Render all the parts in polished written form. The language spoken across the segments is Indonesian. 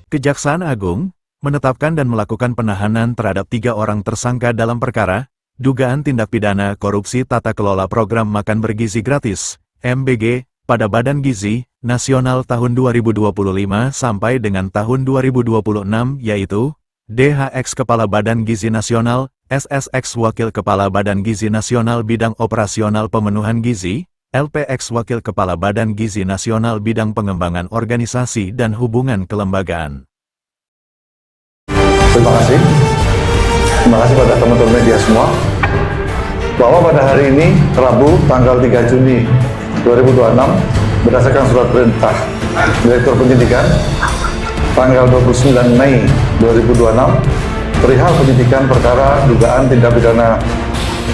Kejaksaan Agung menetapkan dan melakukan penahanan terhadap 3 orang tersangka dalam perkara dugaan tindak pidana korupsi tata kelola program makan bergizi gratis (MBG) pada Badan Gizi Nasional tahun 2025 sampai dengan tahun 2026, yaitu DHX Kepala Badan Gizi Nasional, SSX Wakil Kepala Badan Gizi Nasional Bidang Operasional Pemenuhan Gizi, LPX Wakil Kepala Badan Gizi Nasional Bidang Pengembangan Organisasi dan Hubungan Kelembagaan. Terima kasih pada teman-teman media semua, bahwa pada hari ini, Rabu, tanggal 3 Juni 2026, berdasarkan surat perintah Direktur Penyidikan, tanggal 29 Mei 2026, perihal penyidikan perkara dugaan tindak pidana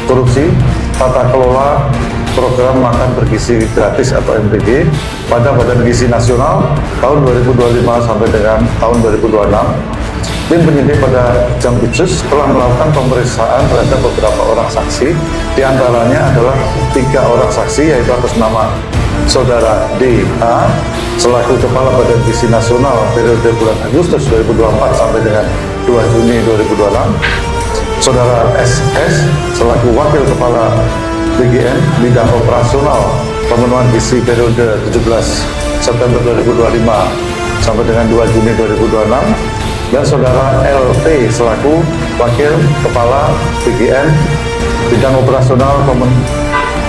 korupsi tata kelola program makan bergizi gratis atau MBG pada Badan Gizi Nasional tahun 2025 sampai dengan tahun 2026. Tim penyidik pada Jampitsus telah melakukan pemeriksaan terhadap beberapa orang saksi, diantaranya adalah 3 orang saksi, yaitu atas nama Saudara DH selaku Kepala Badan Gizi Nasional periode bulan Agustus 2024 sampai dengan 2 Juni 2026, Saudara SS selaku Wakil Kepala BGN Bidang Operasional Pemenuhan Gizi periode 17 September 2025 sampai dengan 2 Juni 2026, dan Saudara LT selaku Wakil Kepala BGN Bidang Operasional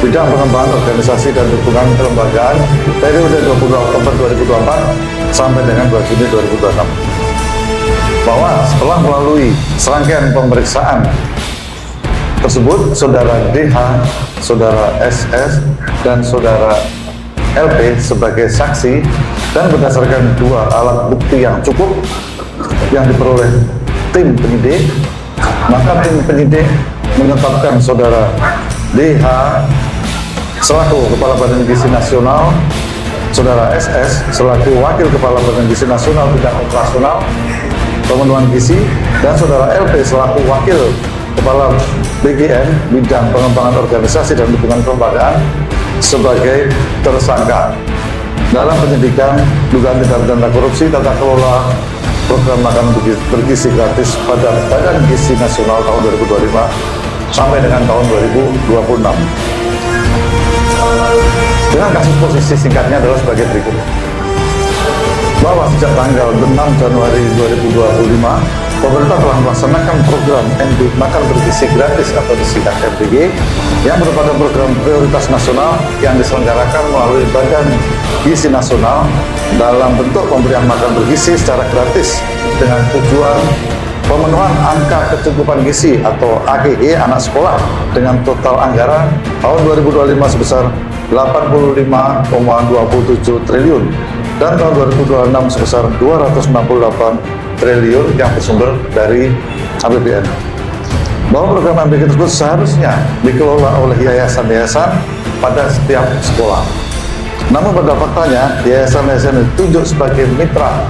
Bidang Pengembangan Organisasi dan Hubungan Kelembagaan periode 20 Oktober 2024 sampai dengan 2 Juni 2026. Bahwa setelah melalui serangkaian pemeriksaan tersebut, Saudara DH, Saudara SS, dan Saudara LP sebagai saksi, dan berdasarkan 2 alat bukti yang cukup yang diperoleh tim penyidik, maka tim penyidik menetapkan Saudara DH selaku Kepala Badan Gizi Nasional, Saudara SS selaku Wakil Kepala Badan Gizi Nasional Bidang Operasional Pemenuhan Gizi, dan Saudara LP selaku Wakil Kepala BGN Bidang Pengembangan Organisasi dan Hubungan Kelembagaan sebagai tersangka dalam penyidikan dugaan tindak pidana korupsi tata kelola program makan bergizi gratis pada Badan Gizi Nasional tahun 2025 sampai dengan tahun 2026. Dengan kasus posisi singkatnya adalah sebagai berikut. Bahwa sejak tanggal 6 Januari 2025, pemerintah telah melaksanakan program makan bergizi gratis atau disingkat MBG yang merupakan program prioritas nasional yang diselenggarakan melalui Badan Gizi Nasional dalam bentuk pemberian makan bergizi secara gratis dengan tujuan pemenuhan angka kecukupan gizi atau AGG anak sekolah dengan total anggaran tahun 2025 sebesar 85,27 triliun dan tahun 2026 sebesar 268 triliun yang bersumber dari APBN. Bahwa program MBG tersebut seharusnya dikelola oleh yayasan-yayasan pada setiap sekolah. Namun pada faktanya, yayasan-yayasan yang ditunjuk sebagai mitra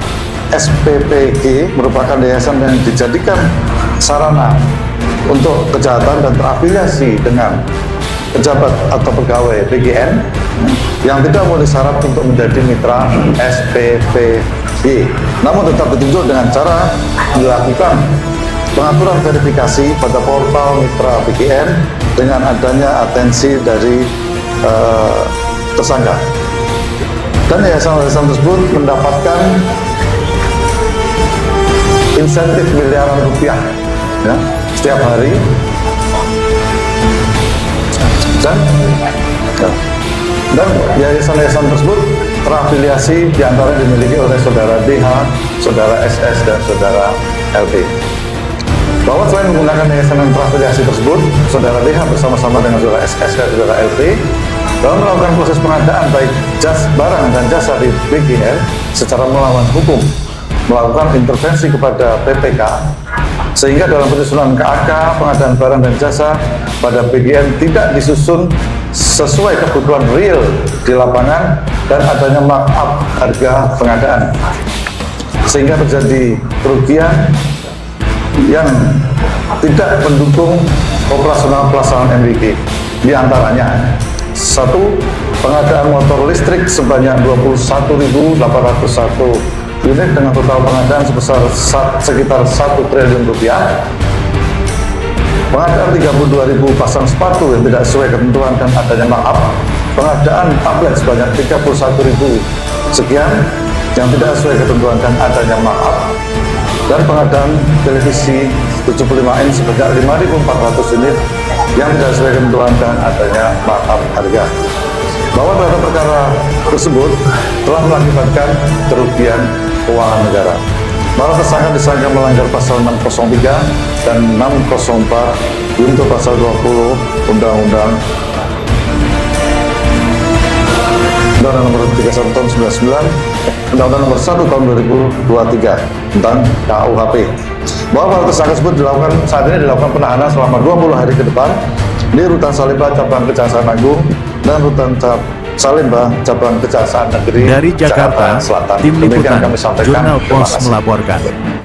SPPG merupakan yayasan yang dijadikan sarana untuk kejahatan dan terafiliasi dengan pejabat atau pegawai BGN yang tidak memenuhi syarat untuk menjadi mitra SPPG, namun tetap ditunjuk dengan cara dilakukan pengaturan verifikasi pada portal mitra BGN dengan adanya atensi dari tersangka. Dan yayasan-yayasan tersebut mendapatkan insentif miliaran rupiah ya, setiap hari, dan yayasan-yayasan tersebut terafiliasi diantaranya dimiliki oleh Saudara DH, Saudara SS, dan Saudara LP. Bahwa selain menggunakan yayasan yang terafiliasi tersebut, Saudara DH bersama-sama dengan Saudara SS dan Saudara LP dalam melakukan proses pengadaan baik barang dan jasa di BGN secara melawan hukum, melakukan intervensi kepada PPK, sehingga dalam penyusunan KAK pengadaan barang dan jasa pada BGN tidak disusun sesuai kebutuhan real di lapangan dan adanya markup harga pengadaan, sehingga terjadi kerugian yang tidak mendukung operasional pelaksanaan MBG. Di antaranya, 1. Pengadaan motor listrik sebanyak 21.801 unit dengan total pengadaan sebesar sekitar 1 triliun rupiah. Pengadaan 32.000 pasang sepatu yang tidak sesuai ketentuan dan adanya markup. Pengadaan tablet sebanyak 31.000 sekian yang tidak sesuai ketentuan dan adanya markup. Dan pengadaan televisi 75 inch sebanyak 5.400 unit yang tidak sesuai ketentuan dan adanya markup harga. Bahwa terhadap perkara tersebut telah mengakibatkan kerugian keuangan negara. Para tersangka disangka melanggar pasal 603 dan 604 untuk pasal 20 Undang-Undang Nomor 31 Tahun 99, Undang-Undang Nomor 1 Tahun 2023 tentang KUHP. Bahwa para tersangka tersebut saat ini dilakukan penahanan selama 20 hari ke depan di Rutan Salemba Cabang Kejaksaan Agung dan Rutan Salemba Cabang Kejaksaan Negeri Dari Jakarta, Selatan. Tim Demikian Liputan, kami sampaikan. Jurnal Terima Pos kasih. melaporkan.